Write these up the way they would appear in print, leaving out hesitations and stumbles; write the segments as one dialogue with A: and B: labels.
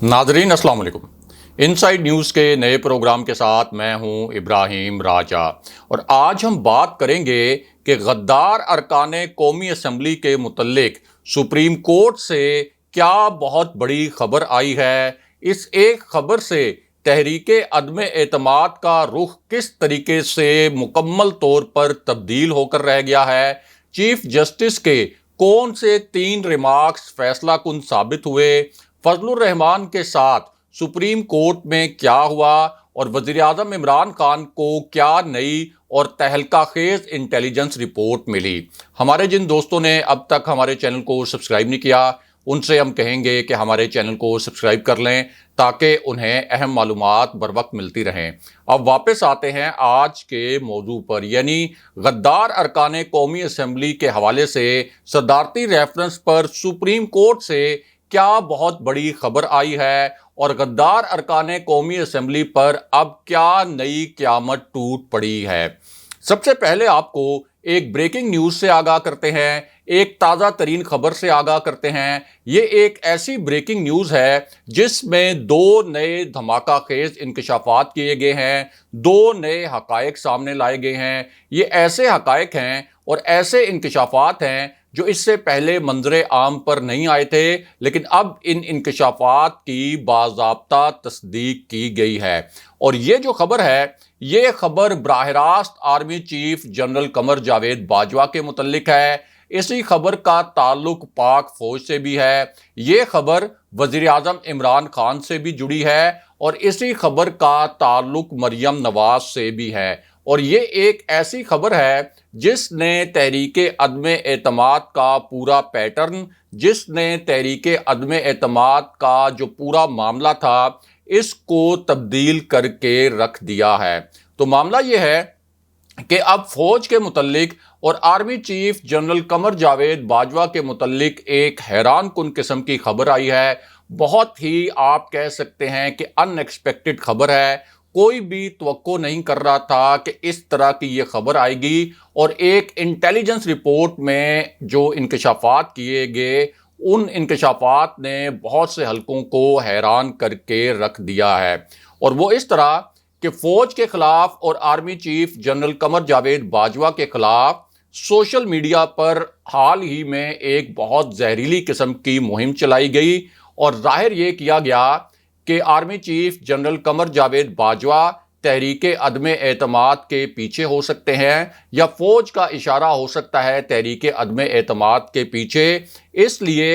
A: नाजरीन अस्सलाम वालेकुम। इनसाइड न्यूज़ के नए प्रोग्राम के साथ मैं हूं इब्राहिम राजा और आज हम बात करेंगे कि गद्दार अरकाने कौमी असम्बली के मुतल्लिक सुप्रीम कोर्ट से क्या बहुत बड़ी खबर आई है। इस एक खबर से तहरीके अदम एतमाद का रुख किस तरीके से मुकम्मल तौर पर तब्दील होकर रह गया है। चीफ जस्टिस के कौन से 3 रिमार्क्स फैसला कुन साबित हुए, फजलुर रहमान के साथ सुप्रीम कोर्ट में क्या हुआ और वज़ीर आज़म इमरान खान को क्या नई और तहलका खेज इंटेलिजेंस रिपोर्ट मिली। हमारे जिन दोस्तों ने अब तक हमारे चैनल को सब्सक्राइब नहीं किया उनसे हम कहेंगे कि हमारे चैनल को सब्सक्राइब कर लें ताकि उन्हें अहम मालूमात बर वक्त मिलती रहें। अब वापस आते हैं आज के मौजू पर, यानी गद्दार अरकाने कौमी असम्बली के हवाले से सदारती रेफरेंस पर सुप्रीम कोर्ट से क्या बहुत बड़ी खबर आई है और गद्दार अरकाने कौमी असम्बली पर अब क्या नई क़यामत टूट पड़ी है। सबसे पहले आपको एक ब्रेकिंग न्यूज़ से आगाह करते हैं, एक ताज़ा तरीन खबर से आगाह करते हैं। ये एक ऐसी ब्रेकिंग न्यूज़ है जिसमें 2 नए धमाका खेज इंकशाफात किए गए हैं, 2 नए हकायक सामने लाए गए हैं। ये ऐसे हकायक हैं और ऐसे इंकशाफात हैं जो इससे पहले मंजरे आम पर नहीं आए थे, लेकिन अब इन इंकशाफात की बाज़ाब्ता तस्दीक की गई है। और ये जो खबर है, ये खबर बराह रास्त army chief general Qamar Javed Bajwa के मुतल्लिक है। इसी खबर का ताल्लुक पाक फौज से भी है। ये खबर वज़ीर आज़म इमरान खान से भी जुड़ी है और इसी खबर का ताल्लुक मरियम नवाज से भी है। और ये एक ऐसी खबर है जिसने तहरीके अदम एतमाद का पूरा पैटर्न, जिसने तहरीके अदम एतमाद का जो पूरा मामला था, इसको तब्दील करके रख दिया है। तो मामला ये है कि अब फौज के मुतल्लिक और army chief general Qamar Javed Bajwa के मुतल्लिक एक हैरान कुन किस्म की खबर आई है। बहुत ही आप कह सकते हैं कि अनएक्सपेक्टेड खबर है। कोई भी तवक्को नहीं कर रहा था कि इस तरह की ये खबर आएगी और एक इंटेलिजेंस रिपोर्ट में जो इंकशाफात किए गए, उन इंकशाफात ने बहुत से हलकों को हैरान करके रख दिया है। और वो इस तरह कि फ़ौज के ख़िलाफ़ और army chief general Qamar Javed Bajwa के ख़िलाफ़ सोशल मीडिया पर हाल ही में एक बहुत जहरीली किस्म की मुहिम चलाई गई और जाहिर ये किया गया कि army chief general Qamar Javed Bajwa Tehreek-e अदम एतमाद के पीछे हो सकते हैं या फ़ौज का इशारा हो सकता है तहरीके अदम एतमाद के पीछे। इसलिए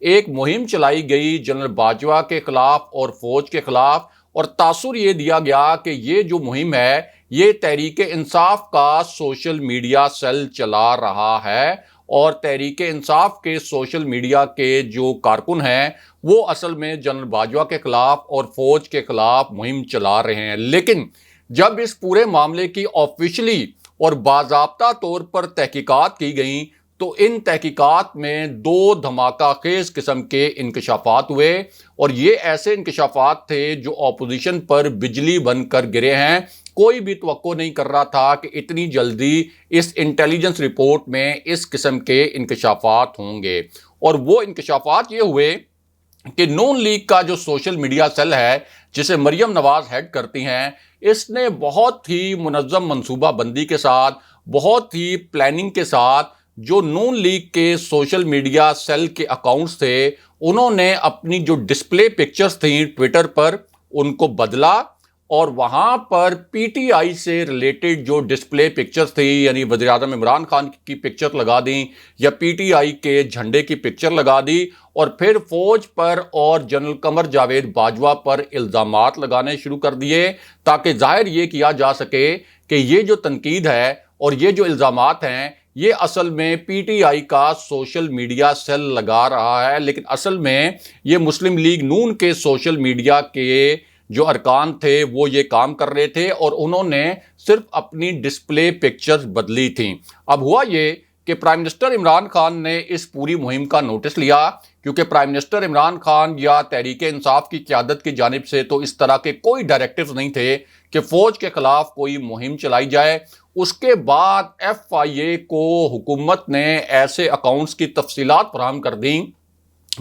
A: एक मुहिम चलाई गई जनरल बाजवा के ख़िलाफ़ और फ़ौज के ख़िलाफ़ और तासुर ये दिया गया कि ये जो मुहिम है ये तहरीके इंसाफ का सोशल मीडिया सेल चला रहा है और तहरीके इंसाफ के सोशल मीडिया के जो कारकुन हैं वो असल में जनरल बाजवा के ख़िलाफ़ और फ़ौज के ख़िलाफ़ मुहिम चला रहे हैं। लेकिन जब इस पूरे मामले की ऑफिशियली और बाज़ाब्ता तौर पर तहकीकात की गई तो इन तहकीकात में 2 धमाका खेज किस्म के इंकशाफात हुए और ये ऐसे इंकशाफात थे जो ऑपोजिशन पर बिजली बनकर गिरे हैं। कोई भी तवक्को नहीं कर रहा था कि इतनी जल्दी इस इंटेलिजेंस रिपोर्ट में इस किस्म के इंकशाफात होंगे। और वो इंकशाफात ये हुए कि नून लीग का जो सोशल मीडिया सेल है जिसे मरियम नवाज हेड करती हैं, इसने बहुत ही मुनज़्ज़म मनसूबा बंदी के साथ, बहुत ही प्लानिंग के साथ जो नून लीग के सोशल मीडिया सेल के अकाउंट्स थे, उन्होंने अपनी जो डिस्प्ले पिक्चर्स थी ट्विटर पर उनको बदला और वहाँ पर पीटीआई से रिलेटेड जो डिस्प्ले पिक्चर्स थी, यानी वज़ीर आज़म इमरान खान की पिक्चर लगा दी या पीटीआई के झंडे की पिक्चर लगा दी और फिर फ़ौज पर और जनरल कमर जावेद बाजवा पर इल्ज़ामात लगाने शुरू कर दिए ताकि ज़ाहिर ये किया जा सके कि ये जो तनकीद है और ये जो इल्ज़ामात हैं ये असल में पीटीआई का सोशल मीडिया सेल लगा रहा है। लेकिन असल में ये मुस्लिम लीग नून के सोशल मीडिया के जो अरकान थे वो ये काम कर रहे थे और उन्होंने सिर्फ अपनी डिस्प्ले पिक्चर्स बदली थी। अब हुआ ये कि प्राइम मिनिस्टर इमरान खान ने इस पूरी मुहिम का नोटिस लिया, क्योंकि प्राइम मिनिस्टर इमरान खान या तहरीक इंसाफ की क़यादत की जानिब से तो इस तरह के कोई डायरेक्टिव्स नहीं थे कि फ़ौज के ख़िलाफ़ कोई मुहिम चलाई जाए। उसके बाद FIA को हुकूमत ने ऐसे अकाउंट्स की तफसीलात फराहम कर दी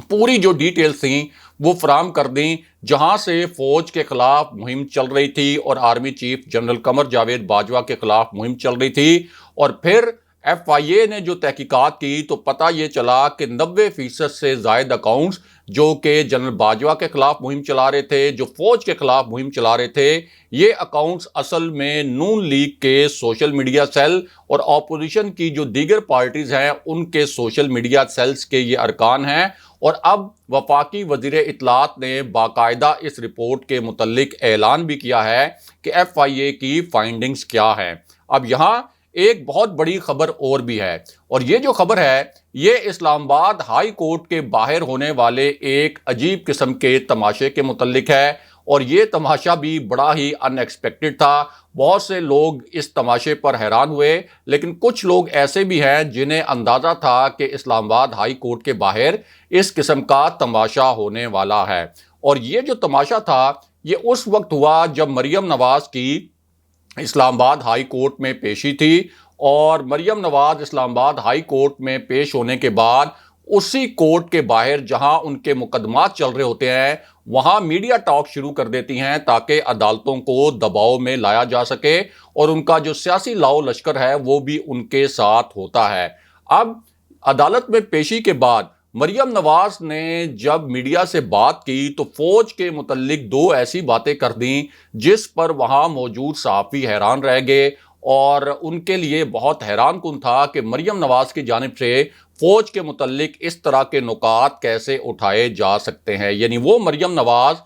A: पूरी जो डिटेल्स थी वो फराहम कर दी, जहां से फौज के खिलाफ मुहिम चल रही थी और army chief general Qamar Javed Bajwa के खिलाफ मुहिम चल रही थी। और फिर FIA ने जो तहकीकात की तो पता ये चला कि 90% से ज़ायद अकाउंट्स जो कि जनरल बाजवा के खिलाफ मुहिम चला रहे थे, जो फौज के खिलाफ मुहिम चला रहे थे, ये अकाउंट्स असल में नून लीग के सोशल मीडिया सेल और ऑपोजिशन की जो दीगर पार्टीज हैं उनके सोशल मीडिया सेल्स के ये अरकान हैं। और अब वफाकी वज़ीर इत्तलात ने बाकायदा इस रिपोर्ट के मुतल्लिक ऐलान भी किया है कि FIA की फाइंडिंग्स क्या हैं। अब यहाँ एक बहुत बड़ी खबर और भी है, और ये जो खबर है ये इस्लामाबाद हाई कोर्ट के बाहर होने वाले एक अजीब किस्म के तमाशे के मुतल्लिक है। और ये तमाशा भी बड़ा ही अनएक्सपेक्टेड था। बहुत से लोग इस तमाशे पर हैरान हुए, लेकिन कुछ लोग ऐसे भी हैं जिन्हें अंदाज़ा था कि इस्लामाबाद हाई कोर्ट के बाहर इस किस्म का तमाशा होने वाला है। और ये जो तमाशा था ये उस वक्त हुआ जब मरियम नवाज़ की इस्लामाबाद हाई कोर्ट में पेशी थी। और मरियम नवाज़ इस्लामाबाद हाई कोर्ट में पेश होने के बाद उसी कोर्ट के बाहर जहां उनके मुकदमात चल रहे होते हैं वहां मीडिया टॉक शुरू कर देती हैं ताकि अदालतों को दबाव में लाया जा सके, और उनका जो सियासी लाओ लश्कर है वो भी उनके साथ होता है। अब अदालत में पेशी के बाद मरियम नवाज ने जब मीडिया से बात की तो फौज के मुतल्लिक दो ऐसी बातें कर दी जिस पर वहां मौजूद सहाफ़ी हैरान रह गए। और उनके लिए बहुत हैरानकुन था कि मरियम नवाज की जानिब से फौज के मुतल्लिक इस तरह के नुकात कैसे उठाए जा सकते हैं। यानी वो मरियम नवाज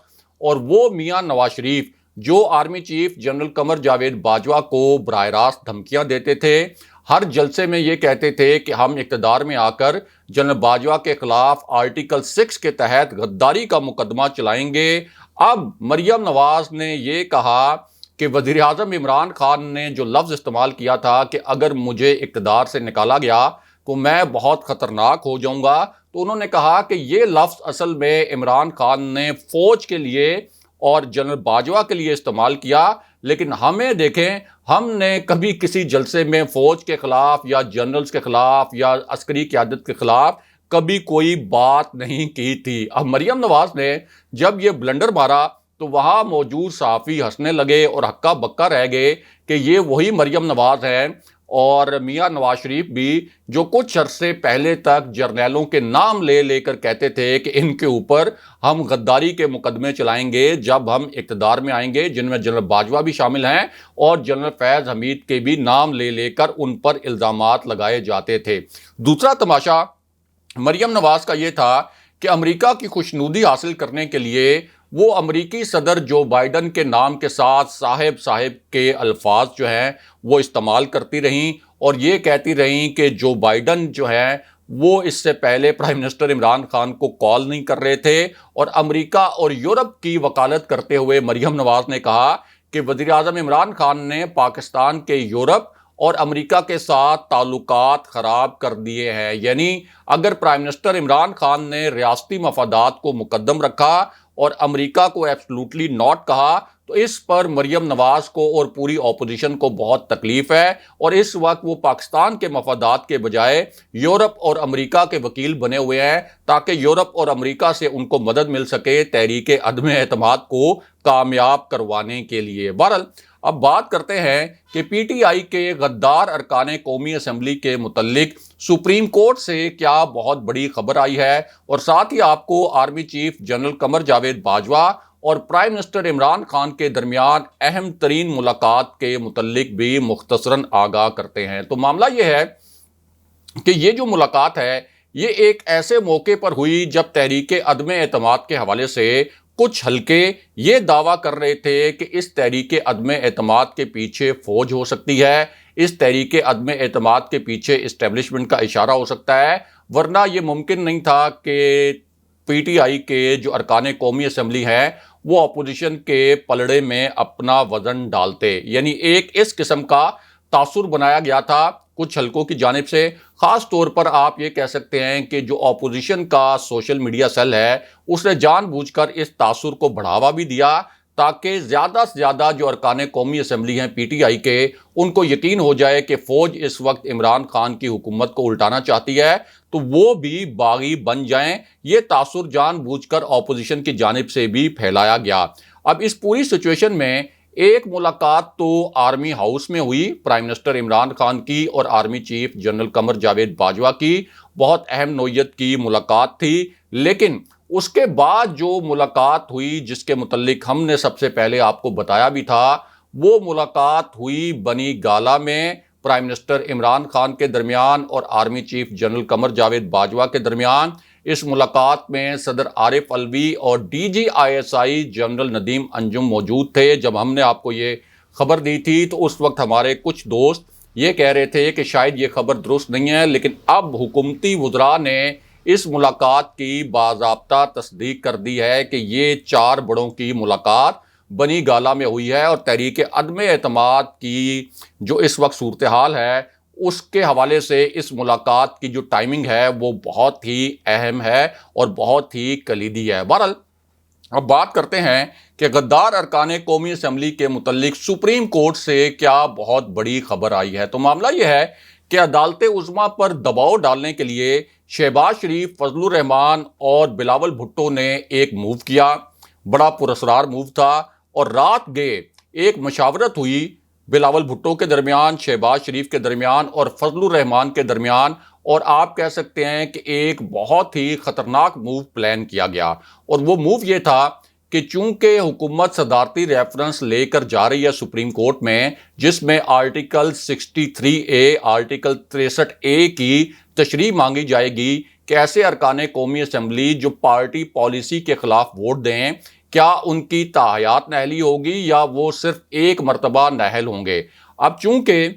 A: और वो मियां नवाज शरीफ जो army chief general Qamar Javed Bajwa को बराह रास्त धमकियां देते थे, हर जलसे में ये कहते थे कि हम इक़्तिदार में आकर जनरल बाजवा के खिलाफ आर्टिकल 6 के तहत गद्दारी का मुकदमा चलाएंगे। अब मरियम नवाज ने ये कहा कि वज़ीर आज़म इमरान खान ने जो लफ्ज़ इस्तेमाल किया था कि अगर मुझे इक़्तिदार से निकाला गया तो मैं बहुत ख़तरनाक हो जाऊंगा, तो उन्होंने कहा कि ये लफ्ज़ असल में इमरान खान ने फ़ौज के लिए और जनरल बाजवा के लिए इस्तेमाल किया। लेकिन हमें देखें, हमने कभी किसी जलसे में फ़ौज के ख़िलाफ़ या जनरल्स के ख़िलाफ़ या अस्करी क़यादत के ख़िलाफ़ कभी कोई बात नहीं की थी। अब मरियम नवाज़ ने जब ये ब्लंडर मारा तो वहाँ मौजूद सहाफ़ी हंसने लगे और हक्का बक्का रह गए कि ये वही मरियम नवाज़ हैं और मियां नवाज शरीफ भी जो कुछ अरसे पहले तक जर्नैलों के नाम ले लेकर कहते थे कि इनके ऊपर हम गद्दारी के मुकदमे चलाएंगे जब हम इक़्तिदार में आएंगे, जिनमें जनरल बाजवा भी शामिल हैं और जनरल फैज़ हमीद के भी नाम ले लेकर उन पर इल्ज़ामात लगाए जाते थे। दूसरा तमाशा मरियम नवाज का ये था कि अमेरिका की खुशनुदी हासिल करने के लिए वो अमरीकी सदर जो बाइडन के नाम के साथ साहिब साहिब के अल्फाज जो हैं वो इस्तेमाल करती रहीं और ये कहती रहीं कि जो बाइडन जो है वो इससे पहले प्राइम मिनिस्टर इमरान खान को कॉल नहीं कर रहे थे। और अमेरिका और यूरोप की वकालत करते हुए मरियम नवाज ने कहा कि वज़ीर आज़म इमरान खान ने पाकिस्तान के यूरोप और अमेरिका के साथ ताल्लुकात ख़राब कर दिए हैं। यानी अगर प्राइम मिनिस्टर इमरान खान ने रियासती मफादात को मुकद्दम रखा और अमेरिका को एब्सोल्युटली नॉट कहा तो इस पर मरियम नवाज को और पूरी ऑपोजिशन को बहुत तकलीफ है। और इस वक्त वो पाकिस्तान के मफादात के बजाय यूरोप और अमेरिका के वकील बने हुए हैं ताकि यूरोप और अमेरिका से उनको मदद मिल सके तहरीक अदम एतमाद को कामयाब करवाने के लिए। बहरहाल अब बात करते हैं कि PTI के गद्दार अरकाने कौमी असम्बली के मुतल्लिक सुप्रीम कोर्ट से क्या बहुत बड़ी खबर आई है, और साथ ही आपको army chief general Qamar Javed Bajwa और प्राइम मिनिस्टर इमरान खान के दरमियान अहम तरीन मुलाकात के मुतल्लिक भी मुख्तसरन आगाह करते हैं। तो मामला ये है कि ये जो मुलाकात है ये एक ऐसे मौके पर हुई जब तहरीक अदम एतमाद के हवाले से कुछ हल्के ये दावा कर रहे थे कि इस तहरीक अदम एतमाद के पीछे फौज हो सकती है, इस तहरीक अदम एतमाद के पीछे इस्टेब्लिशमेंट का इशारा हो सकता है, वरना ये मुमकिन नहीं था कि PTI के जो अरकान कौमी असम्बली हैं वो अपोजिशन के पलड़े में अपना वजन डालते। यानी एक इस किस्म का तासुर बनाया गया था कुछ हलकों की जानिब से। ख़ास तौर पर आप ये कह सकते हैं कि जो अपोजिशन का सोशल मीडिया सेल है उसने जानबूझकर इस तासुर को बढ़ावा भी दिया تاکہ زیادہ سے زیادہ جو ارکان قومی اسمبلی ہیں پی ٹی آئی کے، ان کو یقین ہو جائے کہ فوج اس وقت عمران خان کی حکومت کو الٹانا چاہتی ہے، تو وہ بھی باغی بن جائیں۔ یہ تاثر جان بوجھ کر اپوزیشن کی جانب سے بھی پھیلایا گیا۔ اب اس پوری سچویشن میں ایک ملاقات تو آرمی ہاؤس میں ہوئی پرائم منسٹر عمران خان کی اور army chief general Qamar Javed Bajwa کی، بہت اہم نوعیت کی ملاقات تھی، لیکن اس کے بعد جو ملاقات ہوئی جس کے متعلق ہم نے سب سے پہلے آپ کو بتایا بھی تھا، وہ ملاقات ہوئی بنی گالہ میں پرائم منسٹر عمران خان کے درمیان اور army chief general Qamar Javed Bajwa کے درمیان۔ اس ملاقات میں صدر عارف علوی اور D G I S I general Nadeem Anjum موجود تھے۔ جب ہم نے آپ کو یہ خبر دی تھی تو اس وقت ہمارے کچھ دوست یہ کہہ رہے تھے کہ شاید یہ خبر درست نہیں ہے، لیکن اب حکومتی وزراء نے اس ملاقات کی باضابطہ تصدیق کر دی ہے کہ یہ 4 بڑوں کی ملاقات بنی گالہ میں ہوئی ہے، اور تحریک عدم اعتماد کی جو اس وقت صورتحال ہے اس کے حوالے سے اس ملاقات کی جو ٹائمنگ ہے وہ بہت ہی اہم ہے اور بہت ہی کلیدی ہے۔ بہرحال اب بات کرتے ہیں کہ غدار ارکان قومی اسمبلی کے متعلق سپریم کورٹ سے کیا بہت بڑی خبر آئی ہے۔ تو معاملہ یہ ہے کہ عدالت عظمیٰ پر دباؤ ڈالنے کے لیے شہباز شریف، فضل الرحمان اور بلاول بھٹو نے ایک موو کیا، بڑا پراسرار موو تھا، اور رات گئے ایک مشاورت ہوئی بلاول بھٹو کے درمیان، شہباز شریف کے درمیان اور فضل الرحمان کے درمیان، اور آپ کہہ سکتے ہیں کہ ایک بہت ہی خطرناک موو پلان کیا گیا۔ اور وہ موو یہ تھا کہ چونکہ حکومت صدارتی ریفرنس لے کر جا رہی ہے سپریم کورٹ میں، جس میں آرٹیکل 63A، آرٹیکل 63A کی تشریح مانگی جائے گی کہ ایسے ارکان قومی اسمبلی جو پارٹی پالیسی کے خلاف ووٹ دیں، کیا ان کی تاحیات نااہلی ہوگی یا وہ صرف ایک مرتبہ نااہل ہوں گے۔ اب چونکہ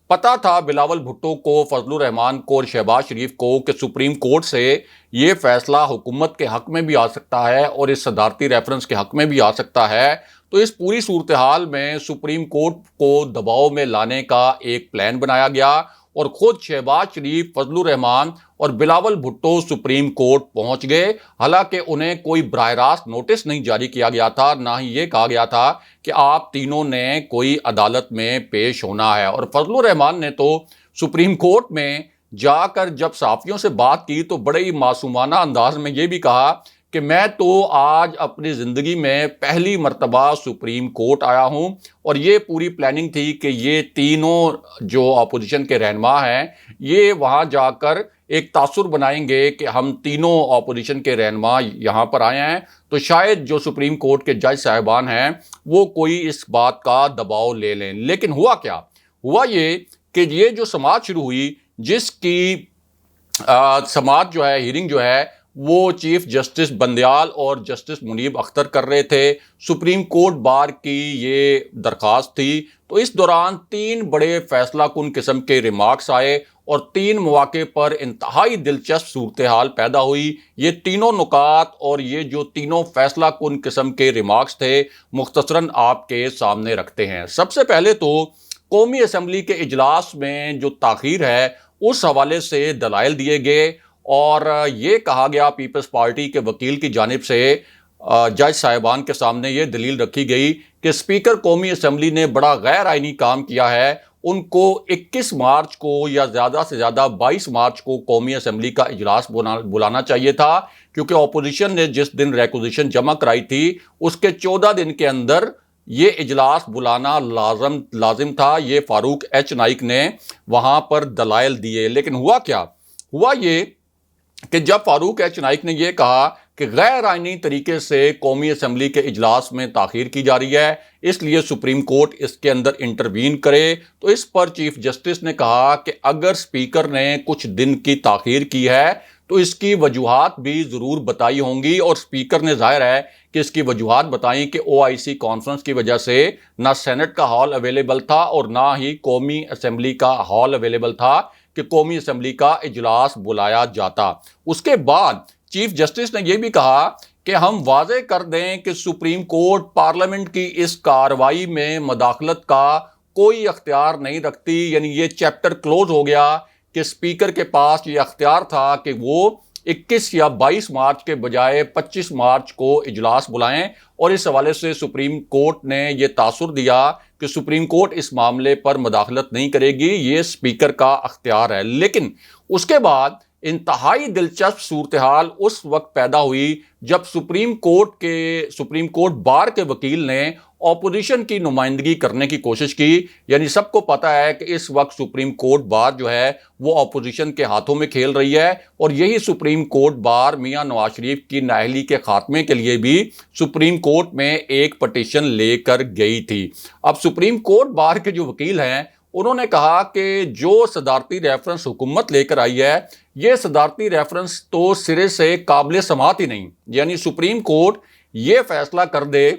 A: پتہ تھا بلاول بھٹو کو، فضل الرحمان کو اور شہباز شریف کو کہ سپریم کورٹ سے یہ فیصلہ حکومت کے حق میں بھی آ سکتا ہے اور اس صدارتی ریفرنس کے حق میں بھی آ سکتا ہے، تو اس پوری صورتحال میں سپریم کورٹ کو دباؤ میں لانے کا ایک پلان بنایا گیا، اور خود شہباز شریف، فضل الرحمان اور بلاول بھٹو سپریم کورٹ پہنچ گئے۔ حالانکہ انہیں کوئی براہ راست نوٹس نہیں جاری کیا گیا تھا، نہ ہی یہ کہا گیا تھا کہ آپ تینوں نے کوئی عدالت میں پیش ہونا ہے۔ اور فضل الرحمان نے تو سپریم کورٹ میں جا کر جب صحافیوں سے بات کی تو بڑے ہی معصومانہ انداز میں یہ بھی کہا کہ میں تو آج اپنی زندگی میں پہلی مرتبہ سپریم کورٹ آیا ہوں، اور یہ پوری پلاننگ تھی کہ یہ تینوں جو اپوزیشن کے رہنما ہیں یہ وہاں جا کر ایک تاثر بنائیں گے کہ ہم تینوں اپوزیشن کے رہنما یہاں پر آئے ہیں، تو شاید جو سپریم کورٹ کے جج صاحبان ہیں وہ کوئی اس بات کا دباؤ لے لیں۔ لیکن ہوا کیا؟ ہوا یہ کہ یہ جو سماعت شروع ہوئی، جس کی سماعت جو ہے، ہیرنگ جو ہے، وہ چیف جسٹس بندیال اور جسٹس منیب اختر کر رہے تھے۔ سپریم کورٹ بار کی یہ درخواست تھی، تو اس دوران 3 بڑے فیصلہ کن قسم کے ریمارکس آئے اور 3 مواقع پر انتہائی دلچسپ صورتحال پیدا ہوئی۔ یہ تینوں نکات اور یہ جو تینوں فیصلہ کن قسم کے ریمارکس تھے مختصراً آپ کے سامنے رکھتے ہیں۔ سب سے پہلے تو قومی اسمبلی کے اجلاس میں جو تاخیر ہے اس حوالے سے دلائل دیے گئے، اور یہ کہا گیا پیپلز پارٹی کے وکیل کی جانب سے جج صاحبان کے سامنے یہ دلیل رکھی گئی کہ اسپیکر قومی اسمبلی نے بڑا غیر آئینی کام کیا ہے، ان کو 21 مارچ کو یا زیادہ سے زیادہ 22 مارچ کو قومی اسمبلی کا اجلاس بلانا چاہیے تھا، کیونکہ اپوزیشن نے جس دن ریکوزیشن جمع کرائی تھی اس کے 14 دن کے اندر یہ اجلاس بلانا لازم تھا۔ یہ فاروق ایچ نائک نے وہاں پر دلائل دیے۔ لیکن ہوا کیا؟ ہوا یہ کہ جب فاروق ایچ نائک نے یہ کہا کہ غیر آئینی طریقے سے قومی اسمبلی کے اجلاس میں تاخیر کی جا رہی ہے، اس لیے سپریم کورٹ اس کے اندر انٹروین کرے، تو اس پر چیف جسٹس نے کہا کہ اگر اسپیکر نے کچھ دن کی تاخیر کی ہے تو اس کی وجوہات بھی ضرور بتائی ہوں گی، اور اسپیکر نے ظاہر ہے کہ اس کی وجوہات بتائیں کہ OIC کانفرنس کی وجہ سے نہ سینٹ کا ہال اویلیبل تھا اور نہ ہی قومی اسمبلی کا ہال اویلیبل تھا کہ قومی اسمبلی کا اجلاس بلایا جاتا۔ اس کے بعد چیف جسٹس نے یہ بھی کہا کہ ہم واضح کر دیں کہ سپریم کورٹ پارلیمنٹ کی اس کارروائی میں مداخلت کا کوئی اختیار نہیں رکھتی، یعنی یہ چیپٹر کلوز ہو گیا کہ اسپیکر کے پاس یہ اختیار تھا کہ وہ 21 या 22 मार्च के बजाय 25 मार्च को इजलास बुलाएं। और इस हवाले से सुप्रीम कोर्ट ने यह तासुर दिया कि सुप्रीम कोर्ट इस मामले पर मुदाखलत नहीं करेगी, ये स्पीकर का अख्तियार है। लेकिन उसके बाद इंतहाई दिलचस्प सूरत हाल उस वक्त पैदा हुई जब सुप्रीम कोर्ट बार के वकील ने ऑपोजिशन की नुमाइंदगी करने की कोशिश की। यानी सबको पता है कि इस वक्त सुप्रीम कोर्ट बार जो है वो ऑपोजिशन के हाथों में खेल रही है, और यही सुप्रीम कोर्ट बार मियां नवाज शरीफ की नाअहली के खात्मे के लिए भी सुप्रीम कोर्ट में एक पटिशन लेकर गई थी। अब सुप्रीम कोर्ट बार के जो वकील हैं उन्होंने कहा कि जो सदारती रेफरेंस हुकूमत लेकर आई है, ये सदारती रेफरेंस तो सिरे से काबिल समात ही नहीं। यानी सुप्रीम कोर्ट ये फैसला कर दे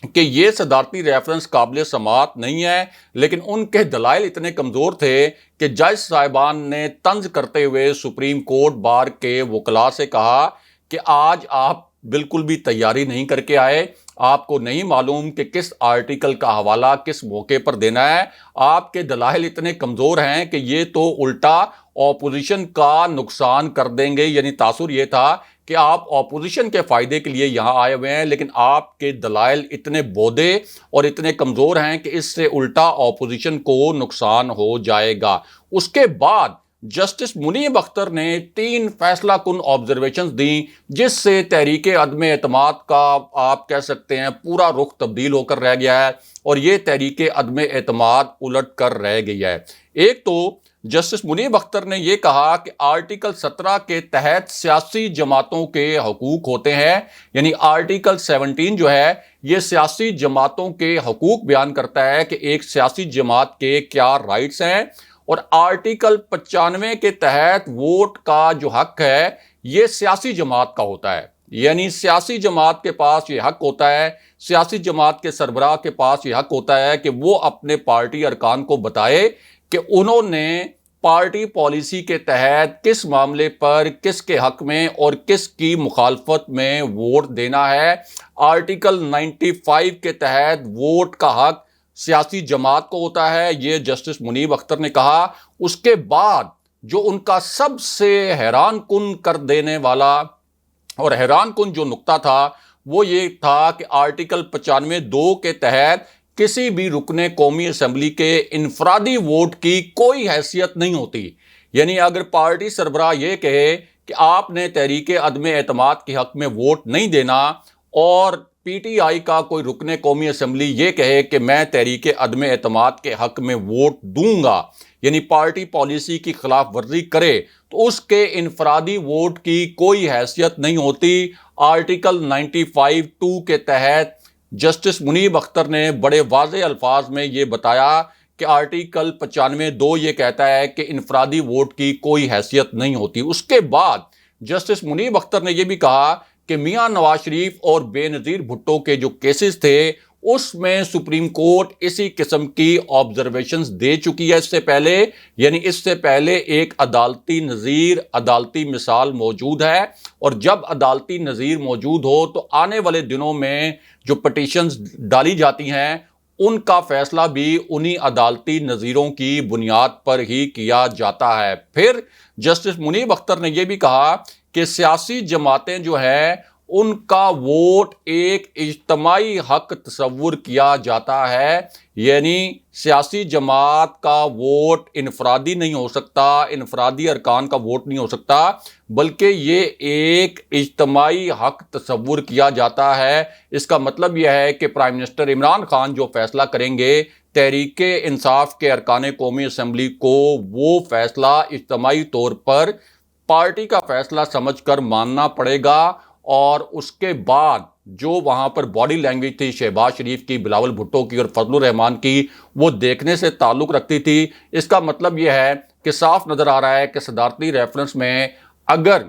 A: कि ये सदारती रेफरेंस काबिल समात नहीं है, लेकिन उनके दलाइल इतने कमज़ोर थे कि जज साहिबान ने तंज करते हुए सुप्रीम कोर्ट बार के वकला से कहा कि आज आप बिल्कुल भी तैयारी नहीं करके आए, आपको नहीं मालूम कि किस आर्टिकल का हवाला किस मौके पर देना है, आपके दलाइल इतने कमज़ोर हैं कि ये तो उल्टा ऑपोजिशन का नुकसान कर देंगे। यानी तासुर ये था कि आप ऑपोजिशन के फ़ायदे के लिए यहाँ आए हुए हैं, लेकिन आपके दलाइल इतने बोदे और इतने कमज़ोर हैं कि इससे उल्टा ऑपोजिशन को नुकसान हो जाएगा। उसके बाद जस्टिस मुनीब अख्तर ने 3 फैसला कुन ऑब्जर्वेशंस दी, जिससे तहरीक अदम एतमाद का आप कह सकते हैं पूरा रुख तब्दील होकर रह गया है, और ये तहरीक अदम एतमाद उलट कर रह गई है। एक तो जस्टिस मुनीब अख्तर ने यह कहा कि आर्टिकल 17 के तहत सियासी जमातों के हकूक होते हैं। यानी आर्टिकल 17 जो है ये सियासी जमातों के हकूक बयान करता है कि एक सियासी जमात के क्या राइट्स हैं, और आर्टिकल 95 के तहत वोट का जो हक है ये सियासी जमात का होता है। यानी सियासी जमात के पास ये हक होता है, सियासी जमात के सरबराह के पास ये हक होता है कि वो अपने पार्टी अरकान को बताए कि उन्होंने पार्टी पॉलिसी के तहत किस मामले पर किसके हक में और किसकी मुखालफत में वोट देना है। आर्टिकल 95 के तहत वोट का हक सियासी जमात को होता है, ये जस्टिस मुनीब अख्तर ने कहा। उसके बाद जो उनका सबसे हैरान कुन कर देने वाला और हैरान कुन जो नुक्ता था वो ये था कि आर्टिकल 95(2) के तहत किसी भी रुकने कौमी असम्बली के इनफरादी वोट की कोई हैसियत नहीं होती। यानी अगर पार्टी सरबराह ये कहे कि आपने तहरीक अदम एतमाद के हक में वोट नहीं देना, और पीटीआई का कोई रुकने कौमी असम्बली ये कहे कि मैं तहरीक अदम एतमाद के हक में वोट दूंगा, यानी पार्टी पॉलिसी की खिलाफ वर्जी करे, तो उसके इनफरादी वोट की कोई हैसियत नहीं होती। आर्टिकल 95(2) के तहत जस्टिस मुनीब अख्तर ने बड़े वाज़े अल्फाज में ये बताया कि आर्टिकल 95(2) ये कहता है कि इनफरादी वोट की कोई हैसियत नहीं होती। उसके बाद जस्टिस मुनीब अख्तर ने यह भी कहा कि मियां नवाज शरीफ और बेनज़ीर भुट्टो के जो केसेस थे उसमें सुप्रीम कोर्ट इसी किस्म की ऑब्जर्वेशंस दे चुकी है इससे पहले। यानी इससे पहले एक अदालती नज़ीर, अदालती मिसाल मौजूद है, और जब अदालती नज़ीर मौजूद हो तो आने वाले दिनों में जो पटिशन्स डाली जाती हैं उनका फैसला भी उन्हीं अदालती नज़ीरों की बुनियाद पर ही किया जाता है। फिर जस्टिस मुनीब अख्तर ने यह भी कहा कि सियासी जमातें जो हैं उनका वोट एक इज्तमाई हक तस्वुर किया जाता है। यानी सियासी जमात का वोट इनफरादी नहीं हो सकता, इनफरादी अरकान का वोट नहीं हो सकता, बल्कि ये एक इज्तमाई हक तस्वुर किया जाता है। इसका मतलब यह है कि प्राइम मिनिस्टर इमरान खान जो फैसला करेंगे तहरीक इंसाफ के अरकान कौमी असम्बली को वो फैसला इज्तमाई तौर पर पार्टी का फैसला समझकर मानना पड़ेगा। और उसके बाद जो वहां पर बॉडी लैंग्वेज थी शहबाज शरीफ की, बिलावल भुट्टो की और फजलुर रहमान की, वो देखने से ताल्लुक़ रखती थी। इसका मतलब यह है कि साफ नज़र आ रहा है कि सदारती रेफरेंस में अगर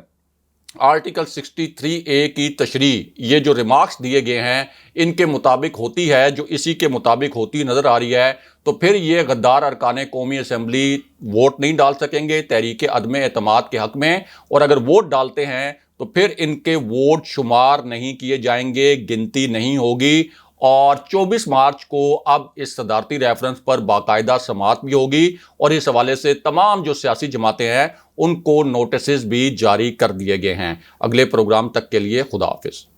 A: आर्टिकल 63A की तशरीह ये जो रिमार्क्स दिए गए हैं इनके मुताबिक होती है, जो इसी के मुताबिक होती नज़र आ रही है, तो फिर ये गद्दार अरकान कौमी असम्बली वोट नहीं डाल सकेंगे तहरीक अदम एतमाद के हक में, और अगर वोट डालते हैं तो फिर इनके वोट शुमार नहीं किए जाएंगे, गिनती नहीं होगी। और 24 मार्च को अब इस सदारती रेफरेंस पर बाकायदा समाअत भी होगी, और इस हवाले से तमाम जो सियासी जमातें हैं ان کو نوٹسز بھی جاری کر دیے گئے ہیں۔ اگلے پروگرام تک کے لیے خدا حافظ۔